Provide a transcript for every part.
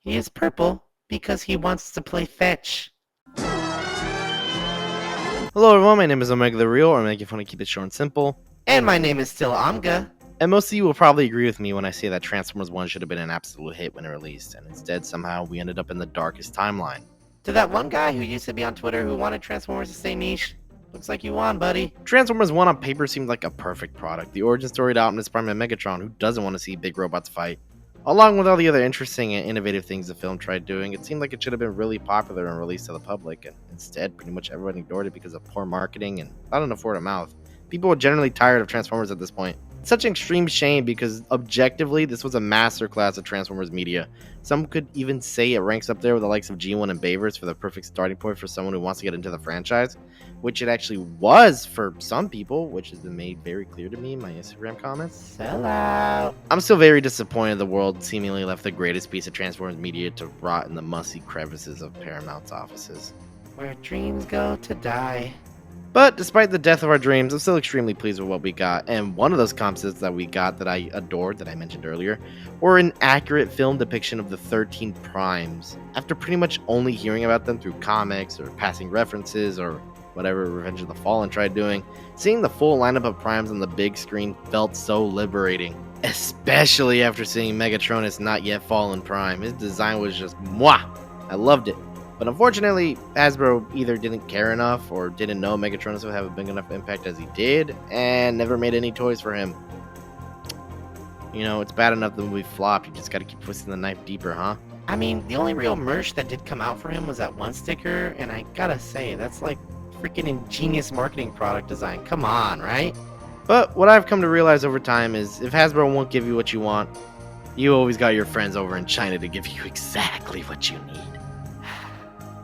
He is purple because he wants to play fetch. Hello everyone, my name is Omega the Real, or I'm making fun to keep it short and simple. And my name is still Amga. And most of you will probably agree with me when I say that Transformers 1 should have been an absolute hit when it released, and instead somehow we ended up in the darkest timeline. To that one guy who used to be on Twitter who wanted Transformers to stay niche, looks like you won, buddy. Transformers 1 on paper seemed like a perfect product. The origin story to Optimus Prime and Megatron, who doesn't want to see big robots fight. Along with all the other interesting and innovative things the film tried doing, it seemed like it should have been really popular and released to the public, and instead pretty much everyone ignored it because of poor marketing and not enough word of mouth. People were generally tired of Transformers at this point. It's such an extreme shame because objectively this was a masterclass of Transformers media. Some could even say it ranks up there with the likes of G1 and Bayverse for the perfect starting point for someone who wants to get into the franchise, which it actually was for some people, which has been made very clear to me in my Instagram comments. Sell out. I'm still very disappointed the world seemingly left the greatest piece of Transformers media to rot in the musty crevices of Paramount's offices. Where dreams go to die. But despite the death of our dreams, I'm still extremely pleased with what we got, and one of those concepts that we got that I adored, that I mentioned earlier, were an accurate film depiction of the 13 Primes. After pretty much only hearing about them through comics or passing references or whatever Revenge of the Fallen tried doing, seeing the full lineup of Primes on the big screen felt so liberating. Especially after seeing Megatronus Not Yet Fallen Prime. His design was just mwah! I loved it. But unfortunately, Hasbro either didn't care enough or didn't know Megatronus would have a big enough impact as he did, and never made any toys for him. You know, it's bad enough the movie flopped, you just gotta keep twisting the knife deeper, huh? I mean, the only real merch that did come out for him was that one sticker, and I gotta say, that's like freaking ingenious marketing product design. Come on, right? But what I've come to realize over time is if Hasbro won't give you what you want, you always got your friends over in China to give you exactly what you need.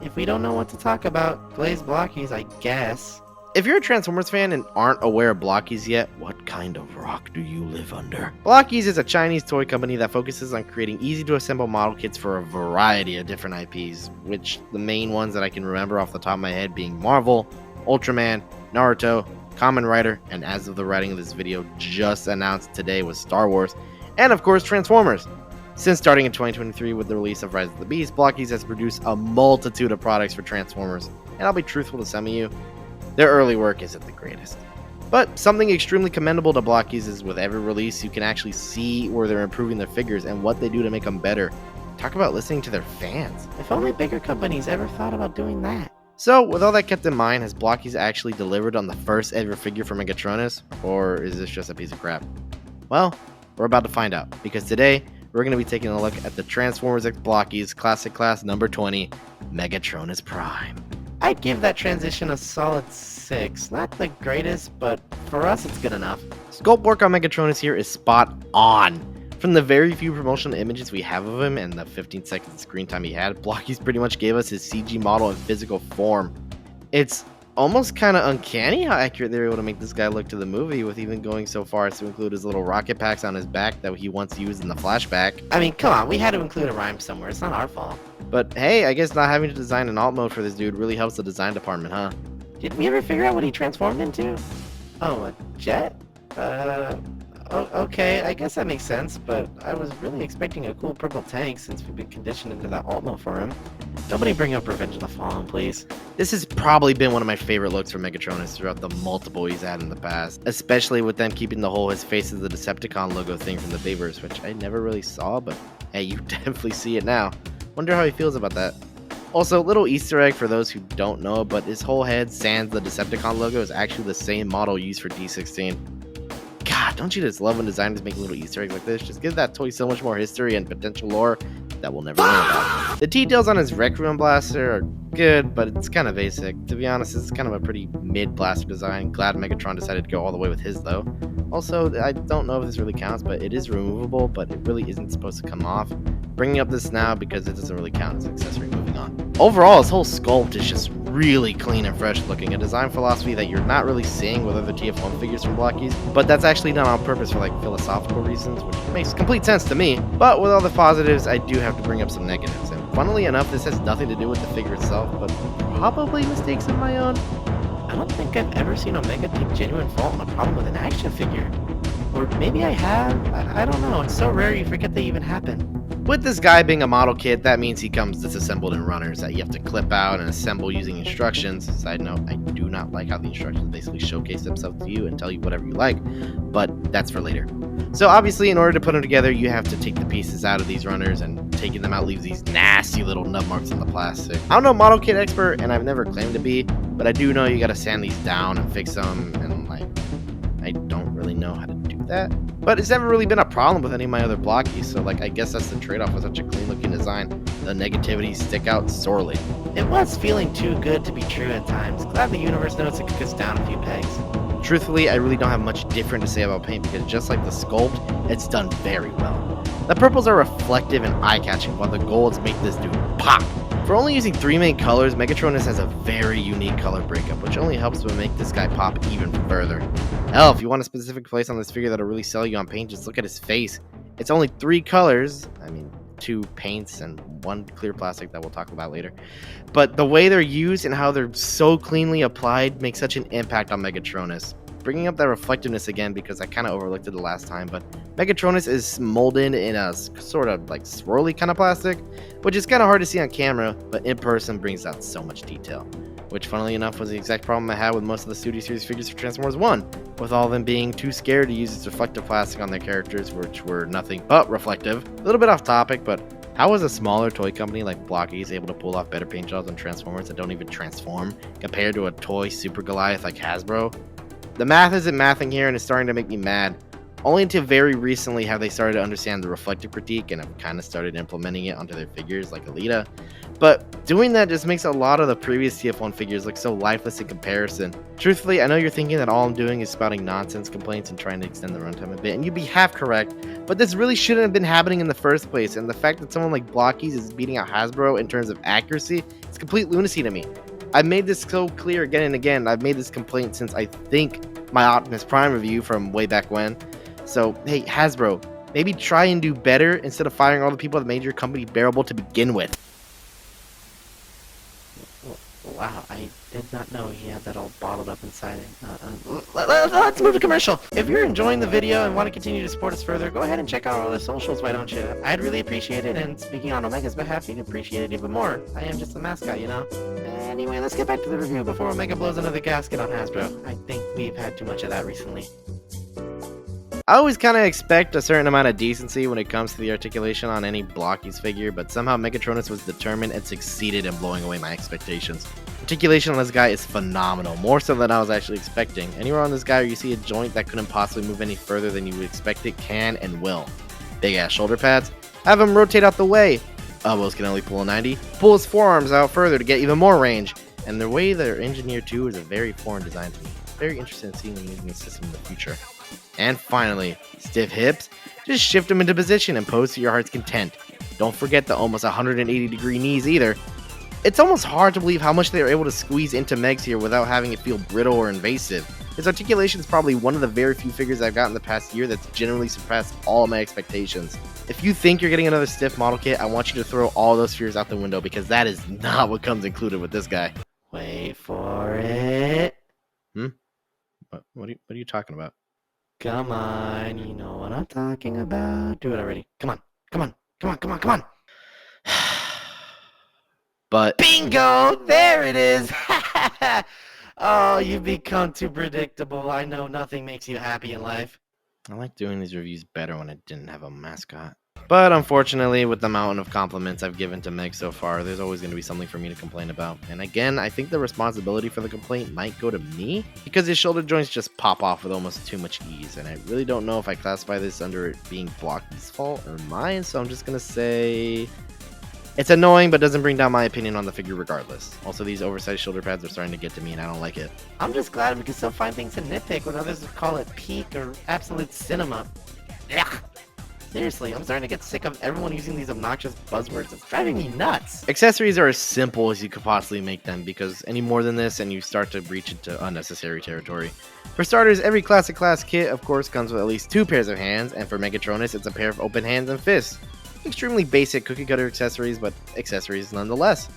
If we don't know what to talk about, Blaze Blokees, I guess. If you're a Transformers fan and aren't aware of Blokees yet, what kind of rock do you live under? Blokees is a Chinese toy company that focuses on creating easy-to-assemble model kits for a variety of different IPs, which the main ones that I can remember off the top of my head being Marvel, Ultraman, Naruto, Kamen Rider, and as of the writing of this video just announced today was Star Wars, and of course Transformers. Since starting in 2023 with the release of Rise of the Beast, Blokees has produced a multitude of products for Transformers, and I'll be truthful to some of you, their early work isn't the greatest. But something extremely commendable to Blokees is with every release you can actually see where they're improving their figures and what they do to make them better. Talk about listening to their fans. If only bigger companies ever thought about doing that. So, with all that kept in mind, has Blokees actually delivered on the first ever figure for Megatronus, or is this just a piece of crap? Well, we're about to find out, because today, we're going to be taking a look at the Transformers X Blokees Classic Class number 20, Megatronus Prime. I'd give that transition a solid 6. Not the greatest, but for us it's good enough. Sculpt work on Megatronus here is spot on. From the very few promotional images we have of him and the 15 seconds of screen time he had, Blokees pretty much gave us his CG model in physical form. It's almost kind of uncanny how accurate they were able to make this guy look to the movie, with even going so far as to include his little rocket packs on his back that he once used in the flashback. I mean, come on, we had to include a rhyme somewhere. It's not our fault. But hey, I guess not having to design an alt mode for this dude really helps the design department, huh? Did we ever figure out what he transformed into? Oh, a jet? Okay, I guess that makes sense, but I was really expecting a cool purple tank since we've been conditioned into that alt mode for him. Nobody bring up Revenge of the Fallen, please. This has probably been one of my favorite looks for Megatronus throughout the multiple he's had in the past, especially with them keeping the whole his face as the Decepticon logo thing from the Bayverse, which I never really saw, but hey, you definitely see it now. Wonder how he feels about that. Also, little Easter egg for those who don't know, but his whole head sans the Decepticon logo is actually the same model used for D16. God, don't you just love when designers make little Easter eggs like this? Just give that toy so much more history and potential lore that we'll never learn about. The details on his Requiem blaster are good, but it's kind of basic. To be honest, it's kind of a pretty mid blaster design. Glad Megatron decided to go all the way with his though. Also, I don't know if this really counts, but it is removable, but it really isn't supposed to come off. Bringing up this now because it doesn't really count as an accessory. Moving on. Overall, his whole sculpt is just really clean and fresh looking, a design philosophy that you're not really seeing with other TF1 figures from Blokees, but that's actually done on purpose for like philosophical reasons, which makes complete sense to me. But with all the positives, I do have to bring up some negatives, and funnily enough, this has nothing to do with the figure itself, but probably mistakes of my own. I don't think I've ever seen Omega take genuine fault in a problem with an action figure. Or maybe I have, I don't know, it's so rare you forget they even happen. With this guy being a model kit, that means he comes disassembled in runners that you have to clip out and assemble using instructions. Side note, I do not like how the instructions basically showcase themselves to you and tell you whatever you like, but that's for later. So obviously, in order to put them together, you have to take the pieces out of these runners, and taking them out leaves these nasty little nub marks on the plastic. I'm no model kit expert, and I've never claimed to be, but I do know you gotta sand these down and fix them, and I don't really know how to do that. But it's never really been a problem with any of my other Blokees, so I guess that's the trade-off with such a clean-looking design. The negativities stick out sorely. It was feeling too good to be true at times. Glad the universe knows to kick us down a few pegs. Truthfully, I really don't have much different to say about paint because just like the Sculpt, it's done very well. The purples are reflective and eye-catching, while the golds make this dude pop. For only using 3 main colors, Megatronus has a very unique color breakup, which only helps to make this guy pop even further. Hell, if you want a specific place on this figure that'll really sell you on paint, just look at his face. It's only 3 colors, 2 paints and 1 clear plastic that we'll talk about later. But the way they're used and how they're so cleanly applied makes such an impact on Megatronus. Bringing up that reflectiveness again because I kind of overlooked it the last time, but Megatronus is molded in a sort of swirly kind of plastic, which is kind of hard to see on camera, but in person brings out so much detail. Which, funnily enough, was the exact problem I had with most of the Studio Series figures for Transformers 1, with all of them being too scared to use its reflective plastic on their characters, which were nothing but reflective. A little bit off topic, but how is a smaller toy company like Blokees able to pull off better paint jobs on Transformers that don't even transform, compared to a toy Super Goliath like Hasbro? The math isn't mathing here, and it's starting to make me mad. Only until very recently have they started to understand the reflective critique and have kind of started implementing it onto their figures like Alita. But doing that just makes a lot of the previous TF1 figures look so lifeless in comparison. Truthfully, I know you're thinking that all I'm doing is spouting nonsense complaints and trying to extend the runtime a bit, and you'd be half correct, but this really shouldn't have been happening in the first place, and the fact that someone like Blokees is beating out Hasbro in terms of accuracy is complete lunacy to me. I've made this so clear again and again. I've made this complaint since I think my Optimus Prime review from way back when. So, hey, Hasbro, maybe try and do better instead of firing all the people that made your company bearable to begin with. Wow, I did not know he had that all bottled up inside. Let's move to commercial. If you're enjoying the video and want to continue to support us further, go ahead and check out all the socials, why don't you? I'd really appreciate it, and speaking on Omega's behalf, you'd appreciate it even more. I am just a mascot, you know? Anyway, let's get back to the review before Omega blows another gasket on Hasbro. I think we've had too much of that recently. I always kind of expect a certain amount of decency when it comes to the articulation on any Blokees figure, but somehow Megatronus was determined and succeeded in blowing away my expectations. Articulation on this guy is phenomenal, more so than I was actually expecting. Anywhere on this guy where you see a joint that couldn't possibly move any further than you would expect it can and will. Big ass shoulder pads, have him rotate out the way. Elbows can only pull a 90, pull his forearms out further to get even more range. And the way they're engineered too is a very foreign design to me. Very interested in seeing them using the system in the future. And finally, stiff hips, just shift them into position and pose to your heart's content. Don't forget the almost 180-degree knees either. It's almost hard to believe how much they are able to squeeze into Megs here without having it feel brittle or invasive. His articulation is probably one of the very few figures I've gotten the past year that's generally surpassed all of my expectations. If you think you're getting another stiff model kit, I want you to throw all those fears out the window because that is not what comes included with this guy. Wait for it. What are you talking about? Come on, you know what I'm talking about. Do it already. Come on, come on, come on, come on, come on. But Bingo! There it is! Oh, you've become too predictable. I know nothing makes you happy in life. I like doing these reviews better when I didn't have a mascot. But unfortunately, with the mountain of compliments I've given to Meg so far, there's always going to be something for me to complain about. And again, I think the responsibility for the complaint might go to me, because his shoulder joints just pop off with almost too much ease. And I really don't know if I classify this under it being Blokees' fault or mine, so I'm just going to say it's annoying, but doesn't bring down my opinion on the figure regardless. Also, these oversized shoulder pads are starting to get to me, and I don't like it. I'm just glad we can still find things to nitpick when others would call it peak or absolute cinema. Ugh. Seriously, I'm starting to get sick of everyone using these obnoxious buzzwords. It's driving me nuts. Accessories are as simple as you could possibly make them, because any more than this and you start to reach into unnecessary territory. For starters, every classic class kit, of course, comes with at least 2 pairs of hands, and for Megatronus, it's a pair of open hands and fists. Extremely basic cookie cutter accessories, but accessories nonetheless.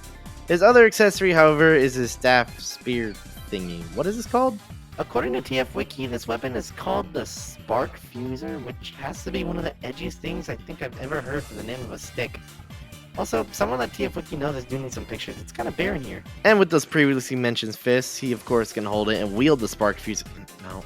His other accessory, however, is his staff spear thingy. What is this called? According to TF Wiki, this weapon is called the Spark Fuser, which has to be one of the edgiest things I think I've ever heard for the name of a stick. Also, someone that TF Wiki knows is doing some pictures. It's kind of barren here. And with those previously mentioned fists, he of course can hold it and wield the Spark Fuser. No,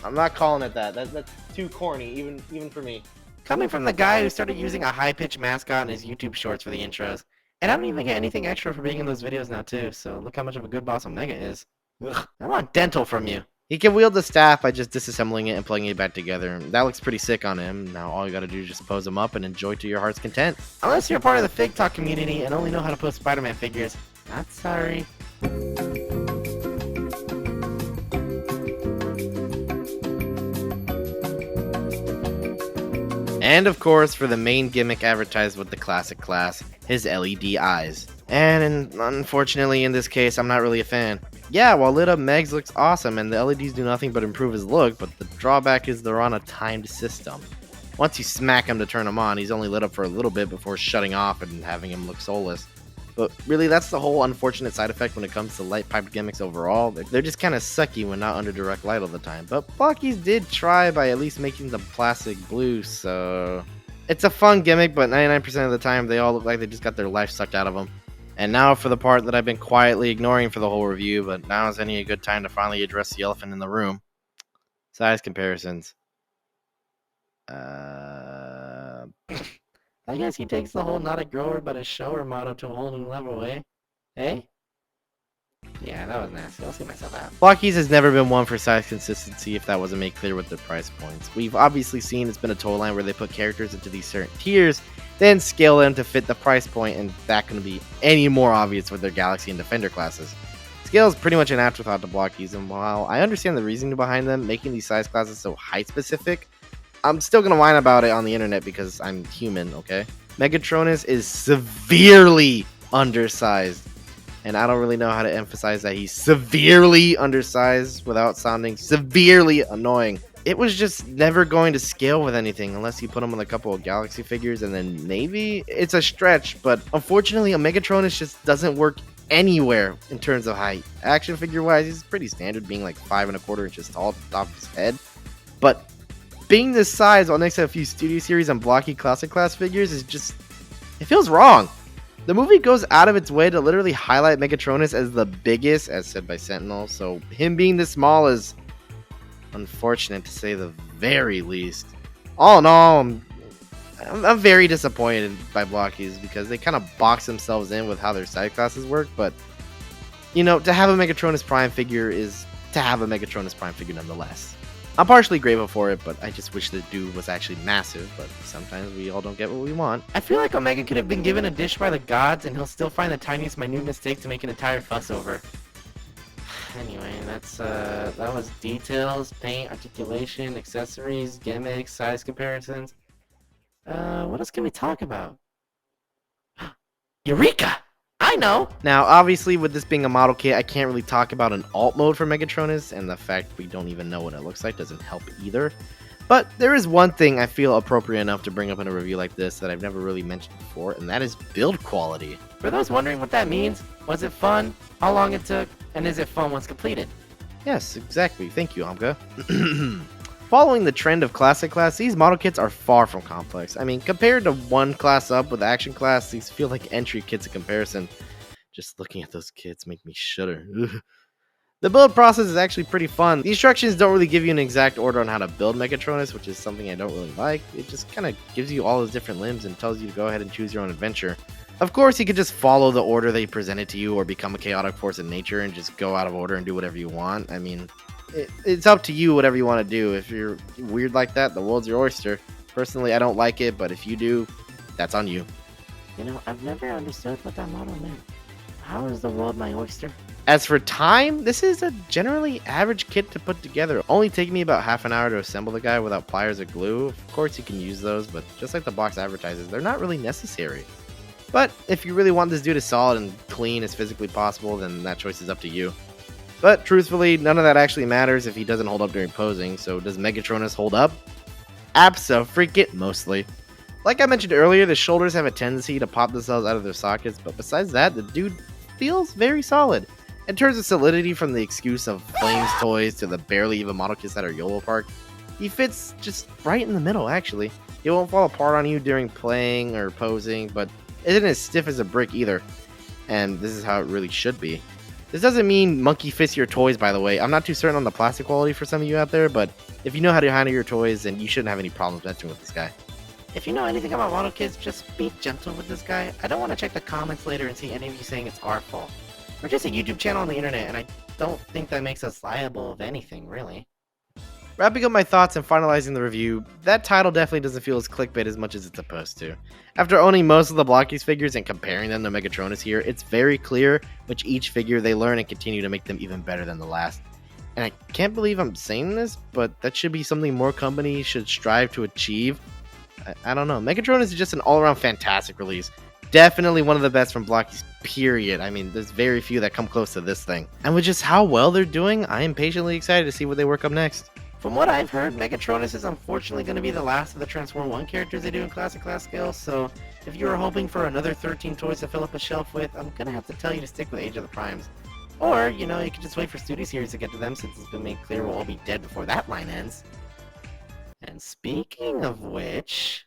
I'm not calling it that. That's too corny, even for me. Coming from the guy who started using a high-pitched mascot in his YouTube shorts for the intros. And I don't even get anything extra for being in those videos now too, so look how much of a good boss Omega is. Ugh, I want dental from you. He can wield the staff by just disassembling it and plugging it back together. That looks pretty sick on him. Now all you gotta do is just pose him up and enjoy to your heart's content. Unless you're part of the Fig Talk community and only know how to post Spider-Man figures. Not sorry. And of course, for the main gimmick advertised with the classic class, his LED eyes. And unfortunately in this case, I'm not really a fan. Yeah, while lit up Megs looks awesome and the LEDs do nothing but improve his look, but the drawback is they're on a timed system. Once you smack him to turn him on, he's only lit up for a little bit before shutting off and having him look soulless. But really, that's the whole unfortunate side effect when it comes to light piped gimmicks overall. They're just kind of sucky when not under direct light all the time. But Blokees did try by at least making them plastic blue, so... It's a fun gimmick, but 99% of the time they all look like they just got their life sucked out of them. And now for the part that I've been quietly ignoring for the whole review, but now is any a good time to finally address the elephant in the room. Size comparisons. I guess he takes the whole not a grower but a shower motto to a whole new level, eh? Eh? Yeah, that was nasty. I'll see myself out. Blokees has never been one for size consistency if that wasn't made clear with their price points. We've obviously seen it's been a toy line where they put characters into these certain tiers, then scale them to fit the price point, and that couldn't be any more obvious with their Galaxy and Defender classes. Scale is pretty much an afterthought to Blokees, and while I understand the reasoning behind them making these size classes so height specific, I'm still gonna whine about it on the internet because I'm human, okay? Megatronus is severely undersized. And I don't really know how to emphasize that he's severely undersized without sounding severely annoying. It was just never going to scale with anything unless you put him on a couple of Galaxy figures, and then maybe it's a stretch, but unfortunately a Megatronus just doesn't work anywhere in terms of height. Action figure wise, he's pretty standard, being like 5¼ inches tall at the top of his head. But being this size while next to a few Studio Series and blocky Classic Class figures is just... it feels wrong. The movie goes out of its way to literally highlight Megatronus as the biggest, as said by Sentinel, so him being this small is unfortunate to say the very least. All in all, I'm very disappointed by Blokees because they kind of box themselves in with how their side classes work, but, you know, to have a Megatronus Prime figure is to have a Megatronus Prime figure nonetheless. I'm partially grateful for it, but I just wish the dude was actually massive, but sometimes we all don't get what we want. I feel like Omega could have been given a dish by the gods and he'll still find the tiniest minute mistake to make an entire fuss over. Anyway, that was details, paint, articulation, accessories, gimmicks, size comparisons. What else can we talk about? Eureka! I know! Now, obviously, with this being a model kit, I can't really talk about an alt mode for Megatronus, and the fact we don't even know what it looks like doesn't help either. But there is one thing I feel appropriate enough to bring up in a review like this that I've never really mentioned before, and that is build quality. For those wondering what that means, was it fun, how long it took, and is it fun once completed? Yes, exactly. Thank you, Amka. Following the trend of Classic Class, these model kits are far from complex. I mean, compared to one class up with Action Class, these feel like entry kits in comparison. Just looking at those kits make me shudder. The build process is actually pretty fun. The instructions don't really give you an exact order on how to build Megatronus, which is something I don't really like. It just kind of gives you all his different limbs and tells you to go ahead and choose your own adventure. Of course, you could just follow the order they presented to you or become a chaotic force in nature and just go out of order and do whatever you want. I mean, it's up to you, whatever you want to do. If you're weird like that, the world's your oyster. Personally, I don't like it, but if you do, that's on you. You know, I've never understood what that motto meant. How is the world my oyster? As for time, this is a generally average kit to put together. Only taking me about half an hour to assemble the guy without pliers or glue. Of course you can use those, but just like the box advertises, they're not really necessary. But if you really want this dude as solid and clean as physically possible, then that choice is up to you. But truthfully, none of that actually matters if he doesn't hold up during posing, so does Megatronus hold up? Abso-freaking-mostly. Like I mentioned earlier, the shoulders have a tendency to pop themselves out of their sockets, but besides that, the dude feels very solid. In terms of solidity, from the excuse of Flames toys to the barely even model kits at our YOLO park, he fits just right in the middle, actually. He won't fall apart on you during playing or posing, but isn't as stiff as a brick either. And this is how it really should be. This doesn't mean monkey fist your toys, by the way. I'm not too certain on the plastic quality for some of you out there, but if you know how to handle your toys, then you shouldn't have any problems messing with this guy. If you know anything about model kits, just be gentle with this guy. I don't want to check the comments later and see any of you saying it's our fault. We're just a YouTube channel on the internet, and I don't think that makes us liable of anything, really. Wrapping up my thoughts and finalizing the review, that title definitely doesn't feel as clickbait as much as it's supposed to. After owning most of the Blokees figures and comparing them to Megatronus here, it's very clear which each figure they learn and continue to make them even better than the last. And I can't believe I'm saying this, but that should be something more companies should strive to achieve. I don't know. Megatronus is just an all-around fantastic release. Definitely one of the best from Blokees, period. I mean, there's very few that come close to this thing. And with just how well they're doing, I am patiently excited to see what they work up next. From what I've heard, Megatronus is unfortunately going to be the last of the Transform 1 characters they do in Classic Class scale, so if you were hoping for another 13 toys to fill up a shelf with, I'm going to have to tell you to stick with Age of the Primes. Or, you know, you could just wait for Studio Series to get to them since it's been made clear we'll all be dead before that line ends. And speaking of which...